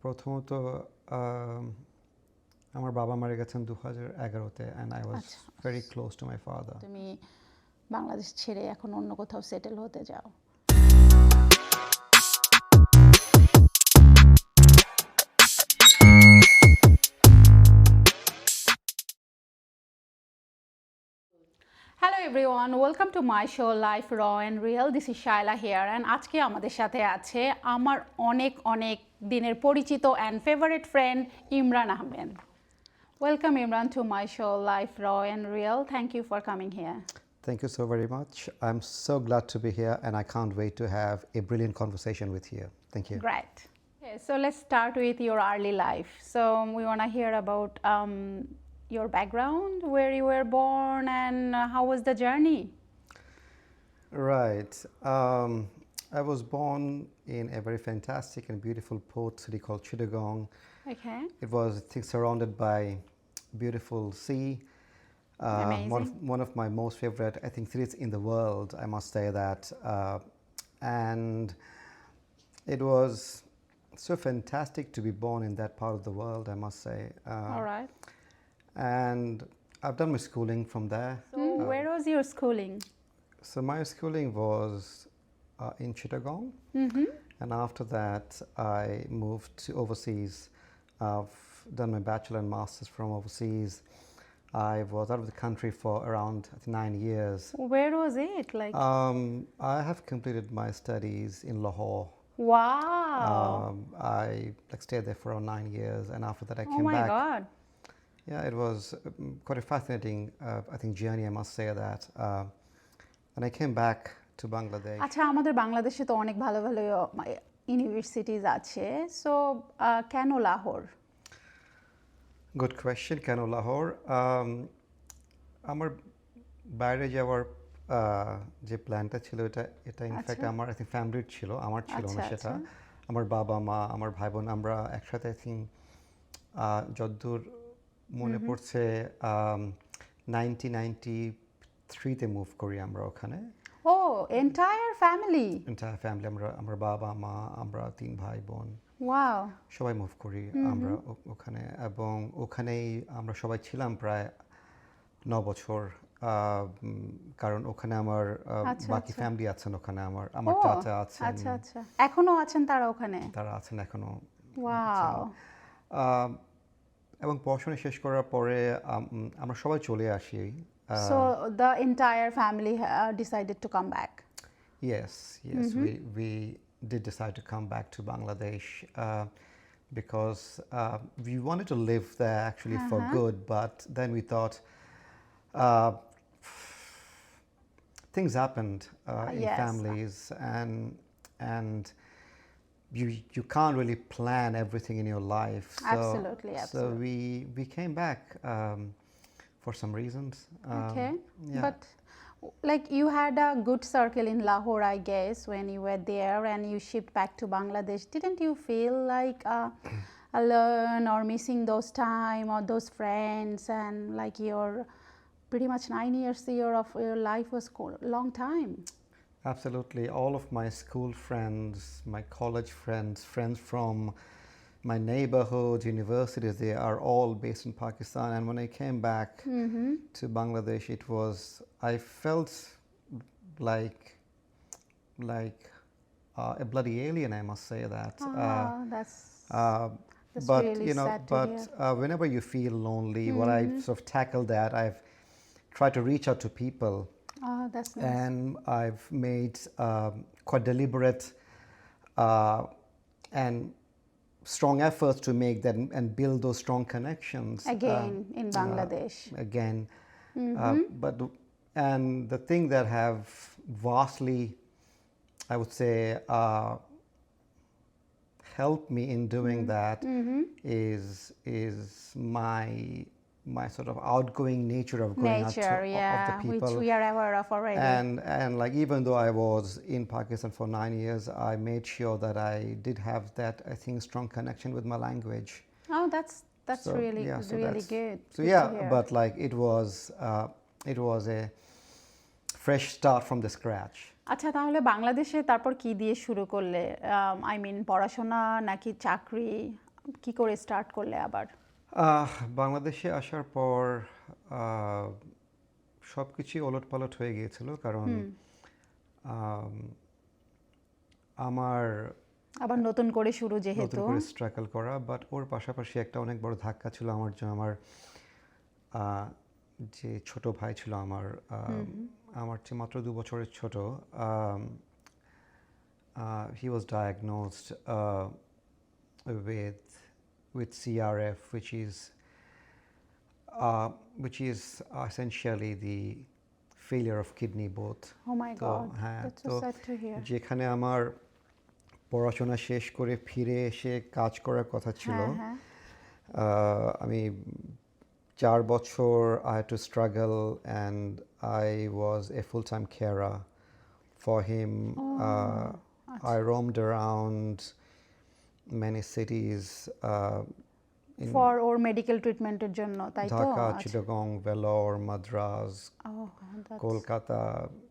প্রথমত আমার বাবা মারা গেছেন 2011-তে and I was very close to my father. তুমি বাংলাদেশ ছেড়ে এখন অন্য কোথাও সেটেল হতে যাও। Hello everyone, welcome to my show Life Raw and Real. This is Shaila here and আজকে আমাদের সাথে আছে আমার অনেক দিনের পরিচিত and favorite friend Imran Ahmed. Welcome Imran to my show Life Raw and Real. Thank you for coming here. Thank you so very much. I'm so glad to be here and I can't wait to have a brilliant conversation with you. Thank you. Great. Okay, so let's start with your early life. So we want to hear about your background, where you were born and how was the journey? Right. I was born in a very fantastic and beautiful port city called Chittagong. Okay. It was, I think, surrounded by beautiful sea. Amazing. One of my most favorite, I think, cities in the world, I must say that. And it was so fantastic to be born in that part of the world, I must say. All right. And I've done my schooling from there. So where was your schooling? So my schooling was in Chittagong. And after that, I moved to overseas. I've done my bachelor and master's from overseas. I was out of the country for around 9 years. Where was it? Like I have completed my studies in Lahore. wow. I stayed there for around 9 years, and after that I Oh came my back. god. Yeah, it was quite a fascinating, I think, journey. I must say that. And I came back to Bangladesh. আচ্ছা আমাদের বাংলাদেশে তো অনেক ভালো universities আছে so কেন Lahore? Good question. কেন Lahore? আমার বাইরে যাওয়ার যে প্ল্যানটা ছিল এটা ইনফ্যাক্ট আমার আই থিঙ্ক ফ্যামিলির ছিল, আমার ছিল না সেটা। আমার বাবা মা আমার ভাই বোন আমরা একসাথে আই থিঙ্ক যতদূর মনে পড়ছে 1993-তে মুভ করি আমরা ওখানে। ও এন্টায়ার ফ্যামিলি? এন্টায়ার ফ্যামিলি, আমার বাবা মা আমরা 3 ভাই বোন ওয়াও। সবাই মুভ করি আমরা ওখানে, এবং ওখানেই আমরা সবাই ছিলাম প্রায় 9 বছর। কারণ ওখানে আমার বাকি ফ্যামিলি আছেন ওখানে, আমার চাচা আছেন। আচ্ছা আচ্ছা, এখনো আছেন তারা ওখানে? তারা আছেন এখনো। ওয়াও। এবং পড়াশোনা শেষ করার পরে আমরা সবাই চলে আসি। So the entire family decided to come back? Yes, we did decide to come back to Bangladesh because we wanted to live there actually for good, but then we thought things happened in Yes. families, and you can't really plan everything in your life. Absolutely. So we came back for some reasons. Okay. Yeah. But like you had a good circle in Lahore, I guess, when you were there and you shipped back to Bangladesh. Didn't you feel like alone or missing those time or those friends, and like your pretty much 9 years of your life was long time? Absolutely. All of my school friends, my college friends, friends from my neighborhood, universities, they are all based in Pakistan. And when I came back to Bangladesh, I felt like a bloody alien, I must say that. That's but really sad to hear. whenever you feel lonely, what I sort of tackled that, I've tried to reach out to people. Oh, that's nice. And I've made quite deliberate and strong efforts to make that and build those strong connections. Again in Bangladesh. Again. And the thing that have vastly, I would say, helped me in doing that is my sort of outgoing nature of going out to of the people, which we are aware of already. And like even though I was in Pakistan for 9 years, I made sure that I did have that, I think, strong connection with my language. Oh, that's really good. So yeah, but like it was a fresh start from the scratch. আচ্ছা তাহলে বাংলাদেশে তারপর কি দিয়ে শুরু করলে? I mean পড়াশোনা নাকি চাকরি? কি করে স্টার্ট করলে আবার? বাংলাদেশে আসার পর সব কিছুই ওলটপালট হয়ে গিয়েছিল, কারণ আম, আমার আবার নতুন করে শুরু নতুন যেহেতু। করে স্ট্রাগল করা, বাট ওর পাশাপাশি একটা অনেক বড় ধাক্কা ছিল আমার জন্য। আমার আহ, যে ছোট ভাই ছিল আমার, আমার চেয়ে মাত্র 2 বছরের ছোট, he was diagnosed with CRF, which is essentially the failure of kidney both. Oh my তো God, হ্যাঁ, that's তো so sad to hear. যেখানে আমার পড়াশোনা শেষ করে ফিরে এসে কাজ করার কথা ছিল, হ্যাঁ, হ্যাঁ। আমি 4 বছর I had to struggle, and I was a full-time carer for him. I roamed around many cities in for or medical ট্রিটমেন্টের জন্য, তাই তো? Dhaka, Chittagong, Vellore, Madras, Oh, that's Kolkata.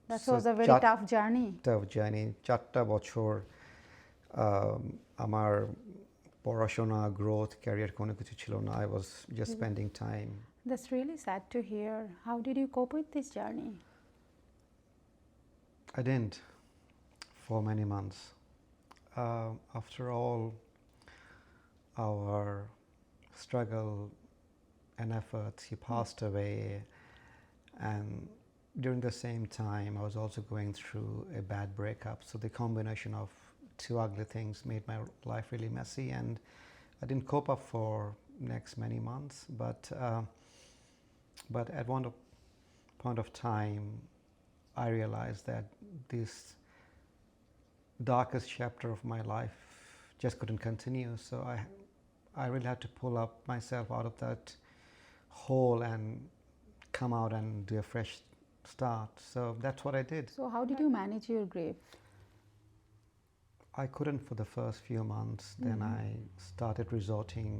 that So was a very tough journey. tough journey. 4 বছর আমার পড়াশোনা, growth, career কোনো কিছু ছিল না. I was just spending time. That's really sad to hear. How did you cope with this journey? I didn't for many months. After all our struggle and efforts, he passed away, and during the same time I was also going through a bad breakup. So the combination of two ugly things made my life really messy, and I didn't cope up for next many months. But at one point of time I realized that this darkest chapter of my life just couldn't continue. So I really had to pull up myself out of that hole and come out and do a fresh start. So that's what I did. So how did you manage your grief? I couldn't for the first few months. Then I started resorting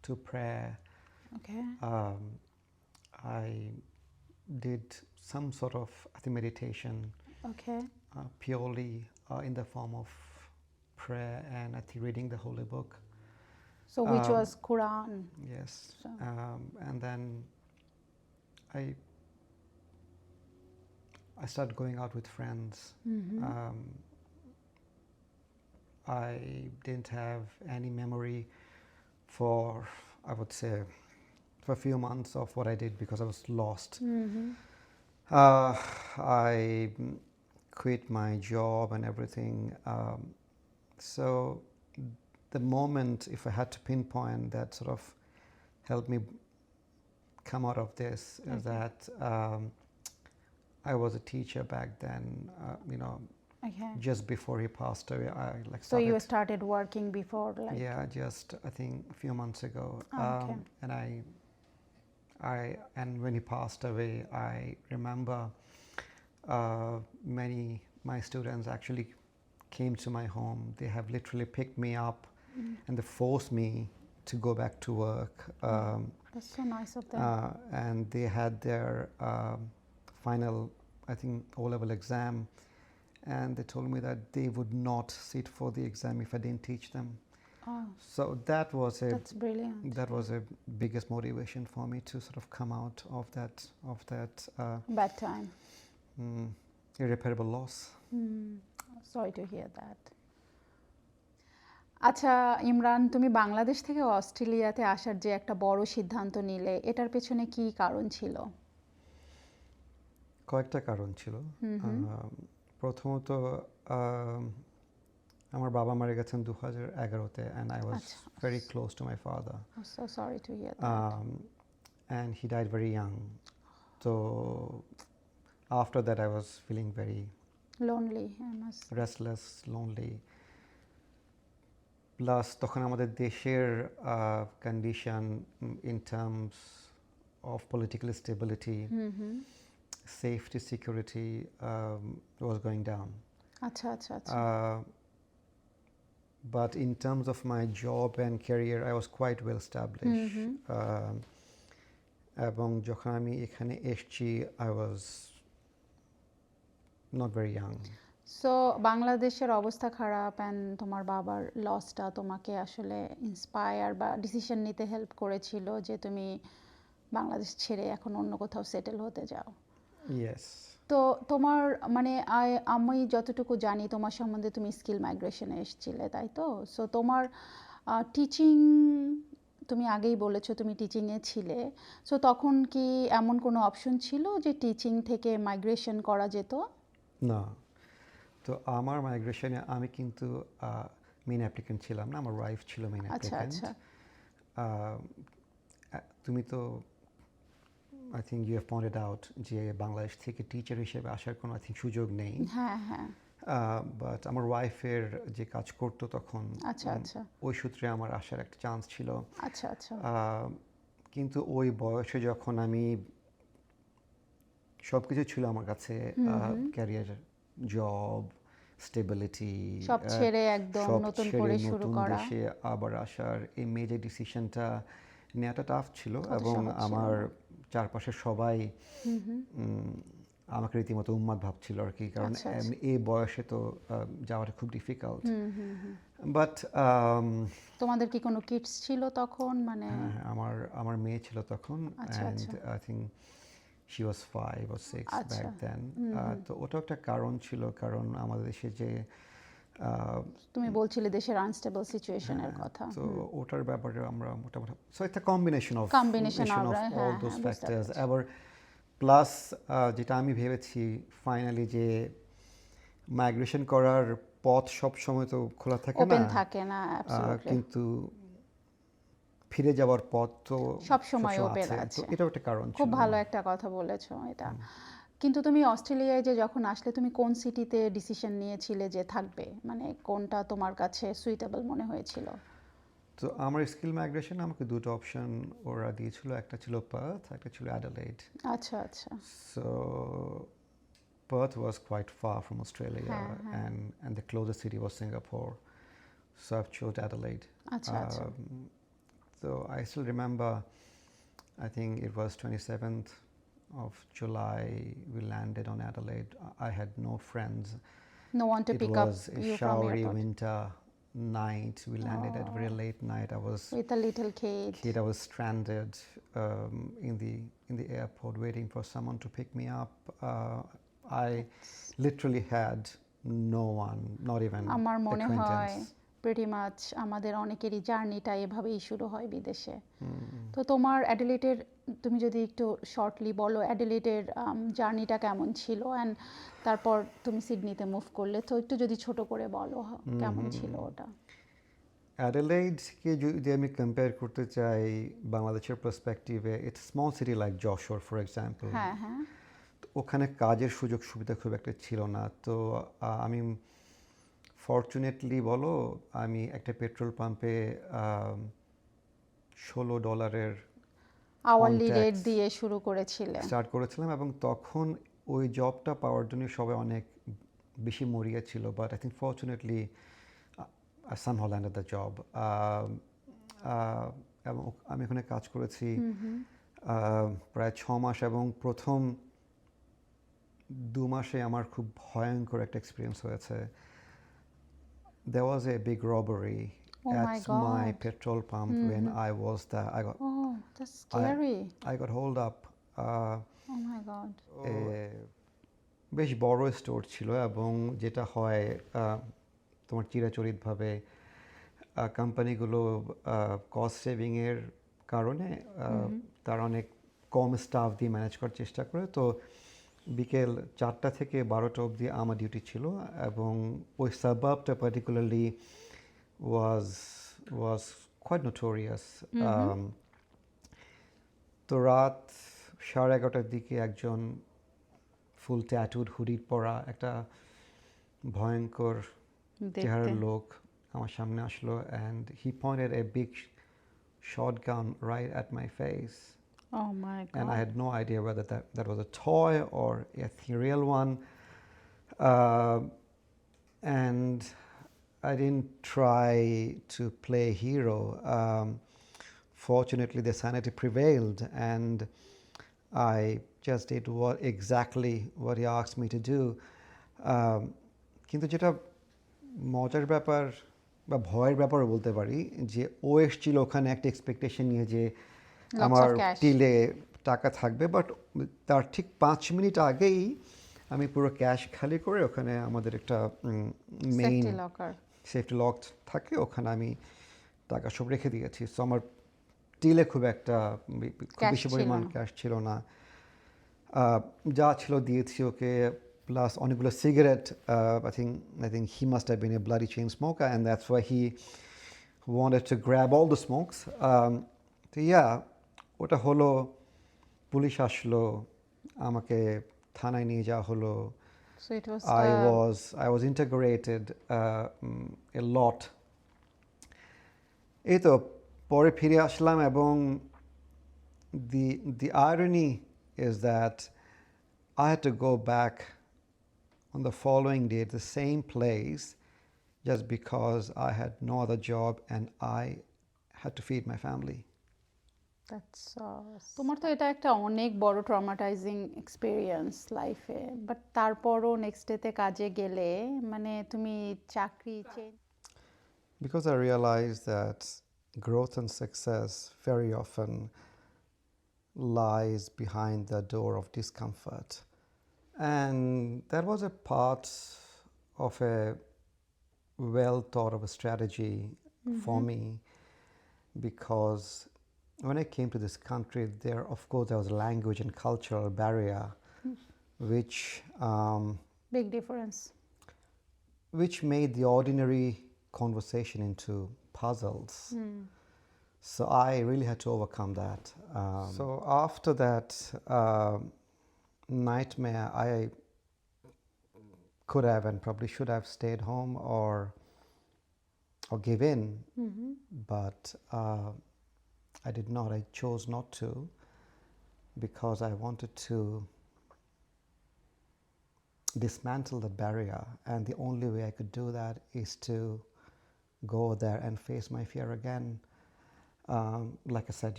to prayer. Okay. I did some sort of, I think, meditation, Okay. purely in the form of prayer, and I think reading the holy book. So which was Quran? Yes. So- And then I started going out with friends. I didn't have any memory for, I would say, for a few months of what I did because I was lost. I quit my job and everything. So the moment, if I had to pinpoint, that sort of helped me come out of this, is that I was a teacher back then. Okay. Just before he passed away, I So you started working before, like? Yeah, just I think a few months ago. Okay. And when he passed away, I remember my students actually came to my home. They have literally picked me up and they forced me to go back to work. That's so nice of them. And they had their final, I think, O-level exam, and they told me that they would not sit for the exam if I didn't teach them. Oh, So that's brilliant. that was a biggest motivation for me to sort of come out of that Bad time. irreparable loss. Sorry to hear that. আচ্ছা ইমরান, তুমি বাংলাদেশ থেকে অস্ট্রেলিয়াতে আসার যে একটা বড় সিদ্ধান্ত নিলে, এটার পেছনে কি কারণ ছিল? কয়েকটা কারণ ছিল। প্রথমত আমার বাবা মারা গেছেন 2011-তে, and I was very close to my father. I'm so sorry to hear that. And he died very young. So after that I was feeling very Lonely, I must. restless, lonely. Plus তখন আমাদের দেশের condition in terms of political stability, safety, security was going down. আচ্ছা আচ্ছা আচ্ছা। But in terms of my job and career, I was quite well established. এবং যখন আমি এখানে এসেছি, I was not very young. So বাংলাদেশের অবস্থা খারাপ অ্যান্ড তোমার বাবার লসটা তোমাকে আসলে ইন্সপায়ার বা ডিসিশন নিতে হেল্প করেছিল যে তুমি বাংলাদেশ ছেড়ে এখন অন্য কোথাও সেটেল হতে যাও। ইয়েস। তো তোমার মানে আমি যতটুকু জানি তোমার সম্বন্ধে তুমি স্কিল মাইগ্রেশনে এসেছিলে তাই তো? সো তোমার টিচিং, তুমি আগেই বলেছো তুমি টিচিংয়ে ছিলে। সো তখন কি এমন কোনো অপশন ছিল যে টিচিং থেকে মাইগ্রেশন করা যেত? না, তো আমার মাইগ্রেশনে আমি কিন্তু মেইন অ্যাপ্লিকেন্ট ছিলাম না, আমার ওয়াইফ ছিল মেইন আচ্ছা অ্যাপ্লিকেন্ট। আচ্ছা। তুমি তো I think you have pointed out যে বাংলাদেশ থেকে টিচার হিসেবে আসার কোনো আই থিঙ্ক সুযোগ নেই। হ্যাঁ হ্যাঁ। বাট আমার ওয়াইফের যে কাজ করতো তখন আচ্ছা আচ্ছা। ওই সূত্রে আমার আসার একটা চান্স ছিল। আচ্ছা আচ্ছা। কিন্তু ওই বয়সে যখন আমি সব কিছু ছিল আমার কাছে, ক্যারিয়ার, জব, স্টেবিলিটি, সব ছেড়ে একদম সব নতুন ছেড়ে করে শুরু নতুন করা দেশে আবার আসার এই মেজর ডিসিশনটা নেওয়াটা টাফ ছিল। অত এবং সহজ ছিল আমার না। চারপাশের সবাই আমাকে রীতিমতো উন্মাদ ভাবছিল আর কি, কারণ আচ্ছা আচ্ছা। এই বয়সে তো যাওয়াটা খুব ডিফিকাল্ট। বাট তোমাদের কি কোনো কিডস ছিল তখন মানে? হ্যাঁ, আমার মেয়ে ছিল তখন, আচ্ছা অ্যান্ড আচ্ছা। I think she was 5 or 6 back আচ্ছা। দেন। তো ওটাও একটা কারণ ছিল, কারণ আমাদের দেশে যে তুমি বলছিলে দেশের আনস্টেবল সিচুয়েশনের হ্যাঁ, কথা। তো ওটার ব্যাপারে আমরা মোটামুটি, সো একটা কম্বিনেশন অফ কম্বিনেশন অফ আমরা, অল হ্যাঁ দোজ হ্যাঁ বুঝতে ফ্যাক্টরস। পেরেছি। আবার প্লাস যেটা আমি ভেবেছি ফাইনালি যে মাইগ্রেশন করার পথ সব সময় তো খোলা থাকে না, ওপেন থাকে না, অ্যাবসলিউটলি। কিন্তু ফিরে যাওয়ার পথ তো সব সময় সবসময় ওপেন আছে। তো আছে। এটাও একটা কারণ খুব ছিল। ভালো একটা কথা বলেছো এটা। কিন্তু তুমি অস্ট্রেলিয়ায় যে যখন আসলে তুমি কোন সিটিতে ডিসিশন নিয়েছিলে যে থাকবে, মানে কোনটা তোমার কাছে সুইটেবল মনে হয়েছিল? তো আমার স্কিল মাইগ্রেশন আমাকে দুটো অপশন ওরা দিয়েছিল, একটা ছিল পার্থ, একটা ছিল অ্যাডেলেড। আচ্ছা আচ্ছা। So Perth was quite far from Australia, হ্যাঁ হ্যাঁ। and the closest city was Singapore. So I've chose Adelaide. আচ্ছা আচ্ছা। So I still remember, I think it was 27th of July, we landed on Adelaide. I had no friends. No one to It pick up was a you from showery airport winter night. We landed at very late night. With a little kid? I was stranded in the airport waiting for someone to pick me up. I literally had no one, not even আমার মনে হয় acquaintance. Pretty much আমাদের অনেকেরই জার্নিটা এভাবেই শুরু হয় বিদেশে। তো তোমার অ্যাডিলেডের, তুমি যদি একটু শর্টলি বলো অ্যাডিলেডের জার্নিটা কেমন ছিল, অ্যান্ড তারপর তুমি সিডনিতে মুভ করলে, তো একটু যদি ছোট করে বলো কেমন ছিল ওটা। অ্যাডিলেইডকে যদি আমি কম্পেয়ার করতে চাই বাংলাদেশের পার্সপেক্টিভে, it's small city like Jessore for example. হ্যাঁ হ্যাঁ। ওখানে কাজের সুযোগ সুবিধা খুব একটা ছিল না। তো আমি ফর্চুনেটলি বলো, আমি একটা পেট্রোল পাম্পে $16 আওয়ারলি রেট কন্ট্যাক্টস দিয়ে শুরু করেছিলে? স্টার্ট করেছিলাম, এবং তখন ওই জবটা পাওয়ার জন্য সবাই অনেক বেশি মরিয়া ছিল। But I think fortunately somehow landed the job. এবং আমি ওখানে কাজ করেছি প্রায় 6 মাস, এবং প্রথম 2 মাসে আমার খুব ভয়ঙ্কর একটা এক্সপিরিয়েন্স হয়েছে। There was a big robbery Oh my at my God. petrol pump when I was there. Oh, that's scary. I got hold up. Oh my God. বেশ বড় স্টোর ছিল, এবং যেটা হয় তোমার চিরাচরিতভাবে কোম্পানিগুলো কস্ট সেভিংয়ের কারণে তারা অনেক কম স্টাফ দিয়ে ম্যানেজ করার চেষ্টা করে। তো বিকেল 4টা থেকে 12টা অবধি আমার ডিউটি ছিল, এবং ওই সাবাবটা পার্টিকুলারলি was quite notorious. তো রাত 11:30টার দিকে একজন ফুল ট্যাটুড হুডি পরা একটা ভয়ঙ্কর চেহারার লোক আমার সামনে আসলো, and he pointed a big shotgun right at my face. Oh my God. And I had no idea whether that was a toy or a real one. And I didn't try to play hero. Fortunately, the sanity prevailed, and I just did exactly what he asked me to do. কিন্তু যেটা মজার ব্যাপার বা ভয়ের ব্যাপারও বলতে পারি যে ও এসেছিল ওখানে একটা এক্সপেকটেশন নিয়ে যে Lots আমার of cash. টিলে টাকা থাকবে, বাট তার ঠিক 5 মিনিট আগেই আমি পুরো ক্যাশ খালি করে ওখানে আমাদের একটা main Safety locker. Safety lock থাকে, ওখানে আমি টাকা সব রেখে দিয়েছি। সো আমার টিলে খুব একটা খুব Cash বেশি ছিল পরিমাণ না। ক্যাশ ছিল না। যা ছিল দিয়েছি ওকে, প্লাস অনেকগুলো cigarette. I think he must have been a bloody chain smoker, and that's why he wanted to grab all the smokes. তো ওটা হলো, পুলিশ আসলো, আমাকে থানায় নিয়ে যাওয়া হলো। So it was I was interrogated a lot. এই তো পরে ফিরে আসলাম, এবং the irony is that I had to go back on the following day to the same place just because I had no other job and I had to feed my family. that's তোমার তো এটা একটা অনেক বড় traumatising experience লাইফে, but তারপরও next ডেতে কাজে গেলে মানে তুমি চাকরি change Because I realized that growth and success very often lies behind the door of discomfort. And that was a part of a well thought of a strategy for me, because when I came to this country, there was a language and cultural barrier, which big difference. which made the ordinary conversation into puzzles. So I really had to overcome that. So after that nightmare, I could have and probably should have stayed home or give in, but I did not. I chose not to, because I wanted to dismantle the barrier, and the only way I could do that is to go there and face my fear again. Like I said,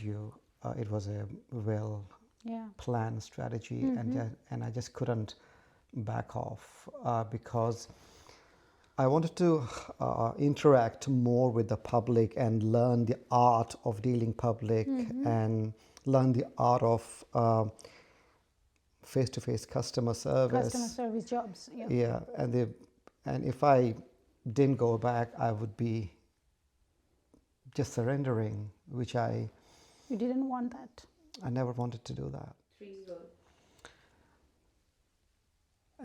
it was a well Yeah. planned strategy, and I just couldn't back off, because I wanted to interact more with the public and learn the art of dealing public, and learn the art of face-to-face customer service. Customer service jobs. Yeah. Yeah, and if I didn't go back, I would be just surrendering, which You didn't want that. I never wanted to do that.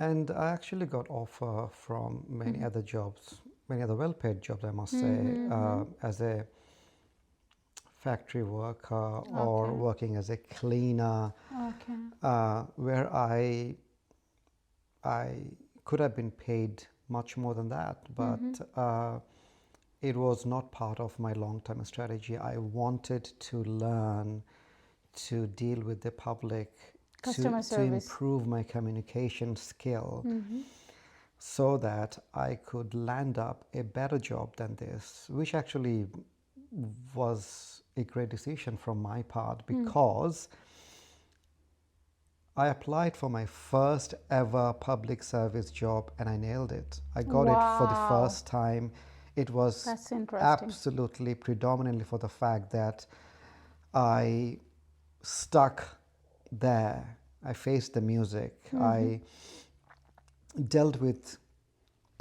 And I actually got offer from many other jobs, many other well-paid jobs, I must say, as a factory worker or working as a cleaner, Okay. where I could have been paid much more than that, but it was not part of my long-term strategy. I wanted to learn to deal with the public, Customer to service. improve my communication skill, so that I could land up a better job than this, which actually was a great decision from my part, because I applied for my first ever public service job and I nailed it. I got it for the Wow. first time. It was That's interesting. absolutely predominantly for the fact that I stuck there. I faced the music. I dealt with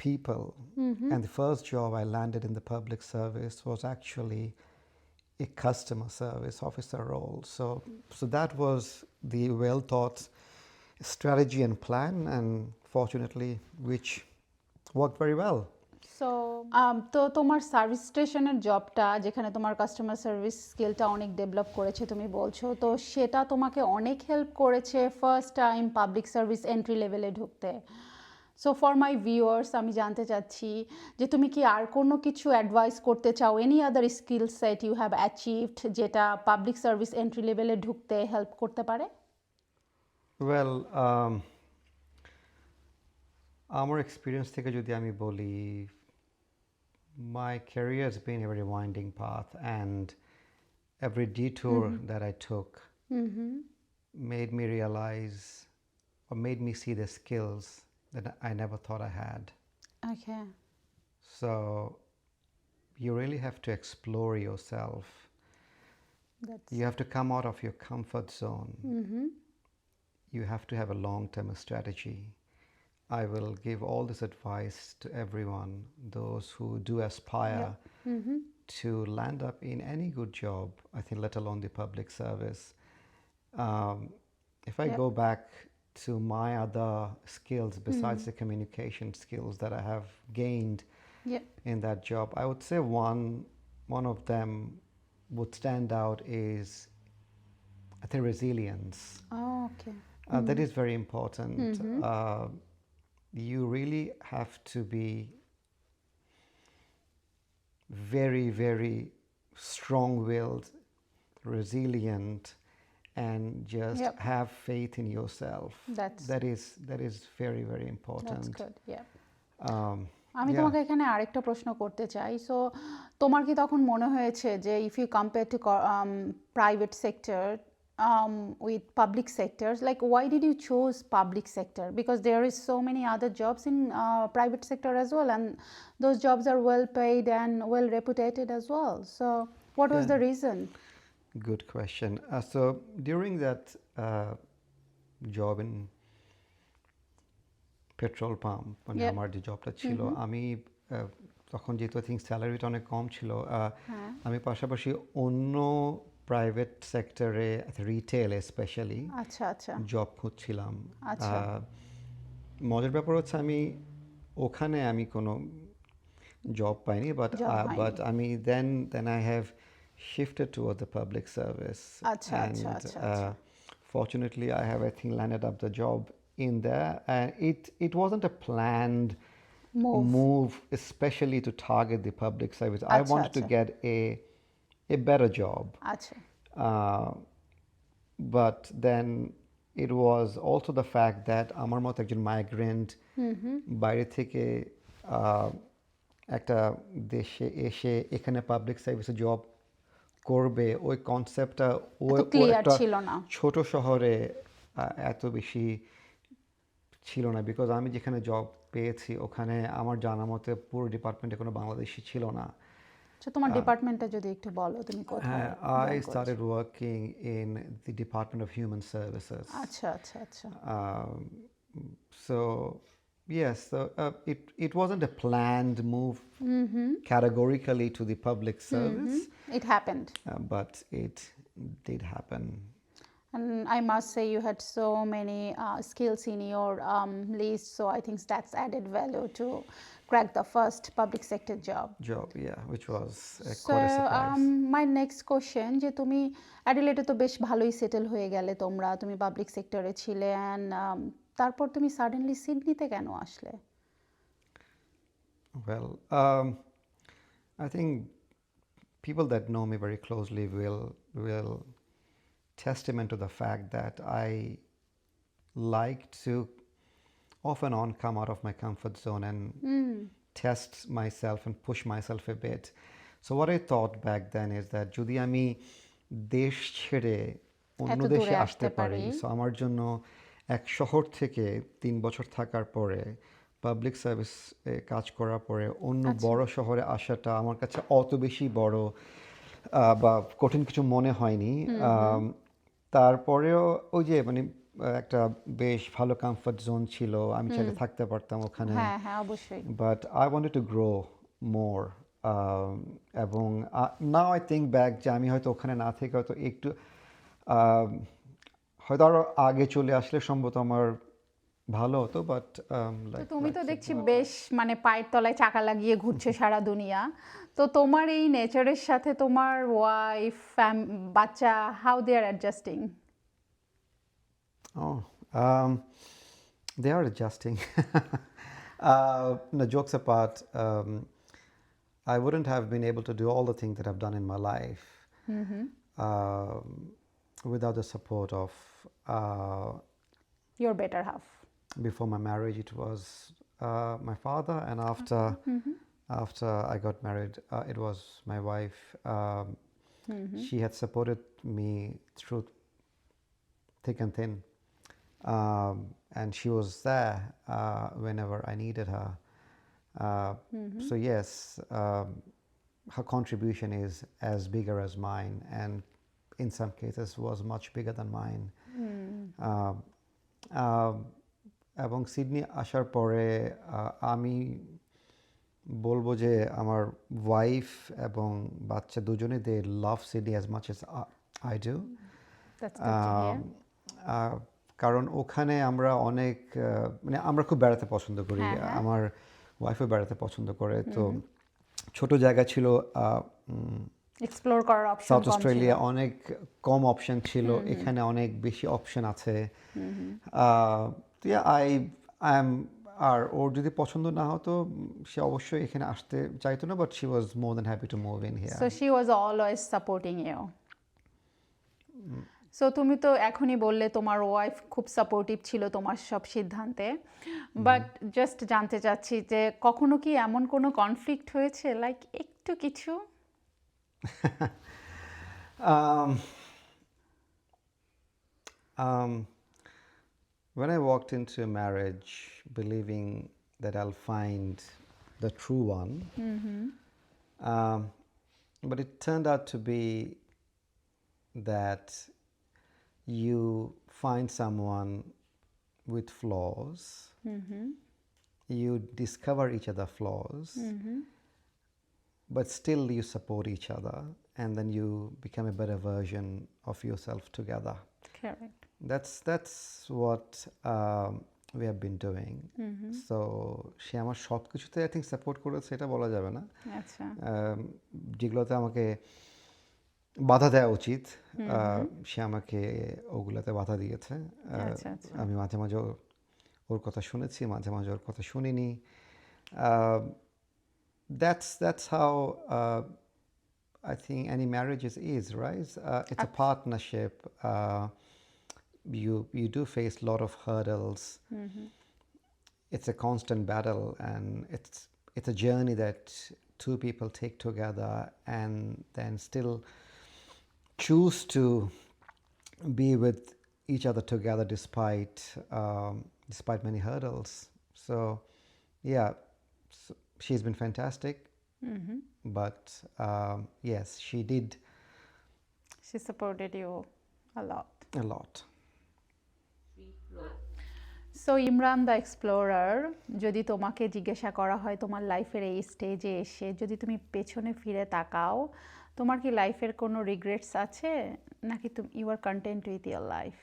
people. And the first job I landed in the public service was actually a customer service officer role. So that was the well thought strategy and plan, and fortunately, which worked very well. So তো তোমার service স্টেশনের জবটা, যেখানে তোমার customer service স্কিলটা অনেক develop করেছে তুমি বলছো, তো সেটা তোমাকে অনেক হেল্প করেছে first time public service entry লেভেলে ঢুকতে। সো ফর মাই ভিউয়ার্স, আমি জানতে চাচ্ছি যে তুমি কি আর কোনো কিছু অ্যাডভাইস করতে চাও, any other skill set you have achieved, যেটা পাবলিক সার্ভিস এন্ট্রি লেভেলে ঢুকতে হেল্প করতে পারে? Well, আমার এক্সপিরিয়েন্স থেকে যদি আমি বলি, my career has been a very winding path, and every detour that I took made me realize, or made me see the skills that I never thought I had. Okay. So you really have to explore yourself. That's. You have to come out of your comfort zone. You have to have a long-term strategy. I will give all this advice to everyone, those who do aspire to land up in any good job, I think, let alone the public service. Um, if I Yep. go back to my other skills besides the communication skills that I have gained Yep. in that job, I would say one of them would stand out is I think resilience. Oh, okay. That is very important. You really have to be very, very strong-willed, resilient, and just Yep. have faith in yourself. That's That is very, very that's important. good. Yeah. Um, আমি yeah, তোমাকে এখানে আরেকটা প্রশ্ন করতে চাই। So তোমার কি তখন মনে হয়েছে যে if you compare to private sector with public sectors, like why did you choose public sector? Because there is so many other jobs in private sector as well, and those jobs are well paid and well reputed as well. So what was yeah, the reason? good question. So during that job in petrol pump মানে Yep. আমার যে জবটা ছিল আমি তখন যেহেতু I think স্যালারিটা অনেক কম ছিল হ্যাঁ। আমি পাশাপাশি অন্য প্রাইভেট সেক্টরে রিটেল স্পেশালি আচ্ছা আচ্ছা জব খুঁজছিলাম। আচ্ছা। মজার ব্যাপার হচ্ছে ওখানে আমি কোনো জব পাইনি বাট জব হয়নি। আমি then I have shifted toward the public service আচ্ছা আচ্ছা and আচ্ছা আচ্ছা। fortunately I have I think landed up the job in there and it wasn't a planned Move. move especially to target the public service. I আচ্ছা wanted to আচ্ছা get a better job. আচ্ছা। Uh, but then it was also the fact that আমার মতো একজন migrant বাইরে থেকে একটা দেশে এসে এখানে পাবলিক সার্ভিসে জব করবে ওই কনসেপ্টটা ও এত ও ক্লিয়ার একটা ছিল না। ছোট শহরে এত বেশি ছিল না বিকজ আমি যেখানে জব পেয়েছি ওখানে আমার জানা মতে পুরো ডিপার্টমেন্টে কোনো বাংলাদেশি ছিল না। আচ্ছা তোমার ডিপার্টমেন্টটা যদি একটু বলো তুমি কোথায় I জয়েন করেছো? started working in the Department of Human Services. আচ্ছা আচ্ছা আচ্ছা। Um, so yes, so it wasn't a planned move categorically to the public service, It happened. but it did happen. And I must say you had so many skills in your list, so I think that's added value to crack the first public sector job. Yeah, which was So quite a surprise. my next question যে তুমি অ্যাডিলেডে তো বেশ ভালোই settle হয়ে গেলে তোমরা, তুমি public সেক্টরে ছিলে অ্যান্ড তারপর তুমি সাডেনলি সিডনিতে কেন আসলে? Well, I think people that know me very closely will testament to the fact that I like to off and on come out of my comfort zone and test myself and push myself a bit. So what I thought back then is that যদি আমি দেশ ছেড়ে অন্য এত দূরে দেশে আসতে আসতে পারি, পারি। সো আমার জন্য এক শহর থেকে 3 বছর থাকার পরে পাবলিক সার্ভিস কাজ করার পরে অন্য বড় শহরে আসাটা আমার কাছে অত বেশি বড় বা কঠিন কিছু মনে হয়নি। তারপরেও ওই যে মানে একটা বেশ ভালো কমফর্ট জোন ছিল, আমি চাইলে থাকতে পারতাম ওখানে, হ্যাঁ হ্যাঁ অবশ্যই। But I wanted to grow more. এবং নাও আই থিঙ্ক ব্যাক যে আমি হয়তো ওখানে না থেকে হয়তো একটু হয়তো আরও আগে চলে আসলে সম্ভবত আমার ভালো হতো, বাট তো তুমি তো দেখছি বেশ মানে পায়ের তলায় চাকা লাগিয়ে ঘুরছে সারা দুনিয়া। তো তোমার এই নেচারের সাথে তোমার ওয়াইফ বাচ্চা how they are adjusting? Oh, they are adjusting. No, jokes apart, I wouldn't have been able to do all the things that I've done in my life without the support of. Your better half. Before my marriage, it was my father, and after I got married, it was my wife. She had supported me through thick and thin. And she was there whenever I needed her. So yes, her contribution is as bigger as mine, and in some cases was much bigger than mine. Uh, uh, এবং Sydney আসার পরে আমি বলবো যে আমার wife এবং বাচ্চা দুজনে they love Sydney as much as I do. That's good to hear. কারণ ওখানে আমরা অনেক মানে আমরা খুব বেড়াতে পছন্দ করি, আমার ওয়াইফও বেড়াতে পছন্দ করে। তো ছোট জায়গা ছিল, এক্সপ্লোর করার অপশন সাউথ কম ছিল। অস্ট্রেলিয়া অনেক কম অপশন ছিল, এখানে অনেক বেশি অপশন আছে। আই এম, আর ওর যদি পছন্দ না হতো সে অবশ্যই এখানে আসতে চাইতো না, but she was more than happy to move in here. So she was always supporting you. So তুমি তো এখনই বললে তোমার ওয়াইফ খুব সাপোর্টিভ ছিল তোমার সব সিদ্ধান্তে, বাট জাস্ট জানতে চাচ্ছি যে কখনো কি এমন কোনো কনফ্লিক্ট হয়েছে, লাইক একটু কিছু? When I walked into marriage believing that I'll find the true one, but it turned out to be that you find someone with flaws, you discover each other's flaws, but still you support each other, and then you become a better version of yourself together. Correct. That's what we have been doing. So সে আমার সব কিছুতে I think support করেছে, এটা বলা যাবে না। আচ্ছা। যেগুলোতে আমাকে বাধা দেওয়া উচিত সে আমাকে ওগুলোতে বাধা দিয়েছে। আমি মাঝে মাঝে ওর কথা শুনেছি, মাঝে মাঝে ওর কথা শুনিনি। That's how I think any marriages is, right? It's a partnership. You do face a lot of hurdles. It's a constant battle, and it's a journey that two people take together and then still choose to be with each other together despite many hurdles. So yeah, so she's been fantastic. But yes, she did She supported you a lot. a lot. So Imran the explorer, যদি তোমাকে জিজ্ঞাসা করা হয় তোমার লাইফের এই স্টেজে এসে যদি তুমি পেছনে ফিরে তাকাও, তোমার কি লাইফের কোনো রিগ্রেটস আছে, নাকি তুমি you are content with your life?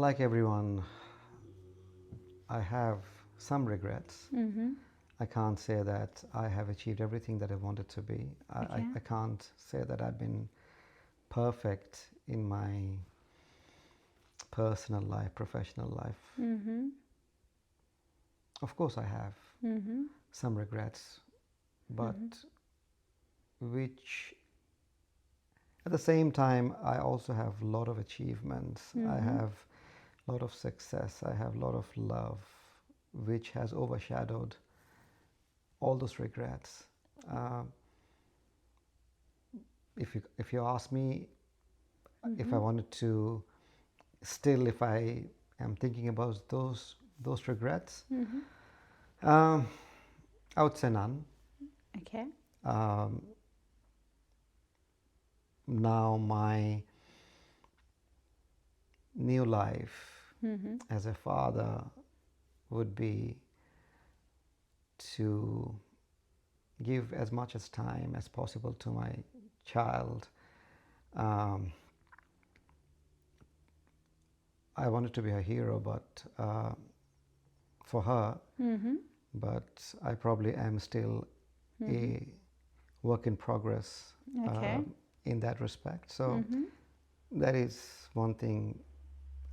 Like everyone, I have some regrets. I can't say that I have achieved everything that I wanted to be. I can't say that I've been perfect in my personal life, professional life. Of course I have some regrets, but which at the same time I also have a lot of achievements. I have a lot of success. I have a lot of love, which has overshadowed all those regrets. If you ask me if I wanted to, still if I am thinking about those regrets, I would say none. Okay. Now my new life as a father would be to give as much as time as possible to my child. I wanted to be a hero, but for her, but I probably am still a work in progress in that respect. So that is one thing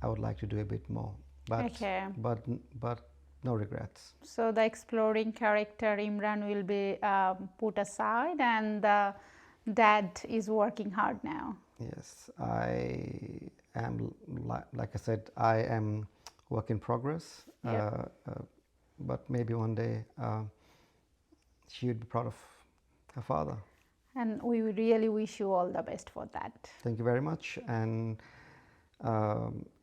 I would like to do a bit more, but no regrets. So the exploring character Imran will be put aside, and the dad is working hard now. Yes, I am, like I said, I am work in progress. But maybe one day she would be proud of her father. And we really wish you all the best for that. Thank you very much. And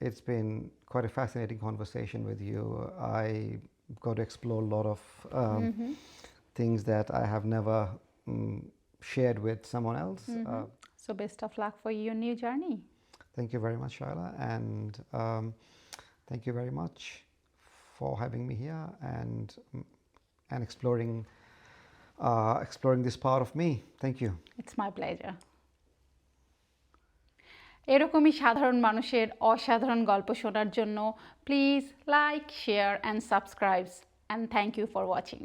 It's been quite a fascinating conversation with you. I got to explore a lot of things that I have never shared with someone else. So best of luck for your new journey. Thank you very much, Shaila, and thank you very much for having me here and exploring this part of me. Thank you. It's my pleasure. এরকমই সাধারণ মানুষের অসাধারণ গল্প শোনার জন্য please like share and subscribe and thank you for watching